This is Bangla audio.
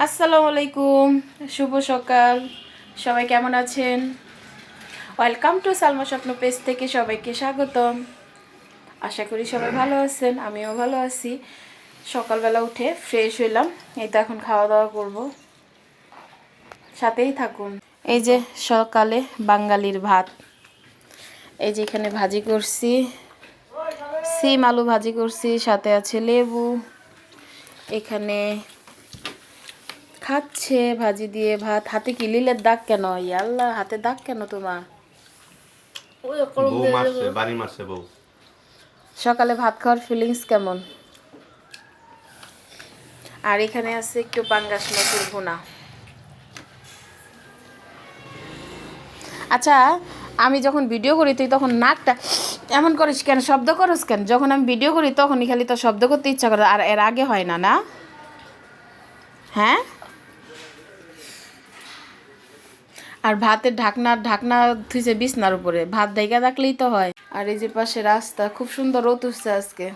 আসসালামু আলাইকুম, শুভ সকাল। সবাই কেমন আছেন? ওয়েলকাম টু সালমা স্বপ্ন পেজ থেকে সবাইকে স্বাগতম। আশা করি সবাই ভালো আছেন, আমিও ভালো আছি। সকালবেলা উঠে ফ্রেশ হইলাম, এই তো এখন খাওয়া দাওয়া করব, সাথেই থাকুন। এই যে সকালে বাঙালির ভাত, এই যে এখানে ভাজি করছি, সিম আলু ভাজি করছি, সাথে আছে লেবু। এখানে খাচ্ছে ভাজি দিয়ে ভাত। হাতে কি লিলের দাগ কেন? আল্লাহ, হাতে দাগ কেন তোমার? বউ মারছে, বাড়ি মারছে বউ। সকালে ভাত খাওয়ার ফিলিংস কেমন? আর এখানে আছে একটু পাঙ্গাস মাছের ভুনা। আচ্ছা, আমি যখন ভিডিও করি তুই তখন নাকটা এমন করিস কেন? শব্দ করিস কেন? যখন আমি ভিডিও করি তখনই খালি তো শব্দ করতে ইচ্ছা করে, আর এর আগে হয় না, না? হ্যাঁ। আর ভাতের ঢাকনা ঢাকনা থুইছে বিছনার উপরে, ভাত ঢাইকা রাখলেই তো হয়। আর এই যে পাশে রাস্তা, খুব সুন্দর রোদ উঠছে আজকে।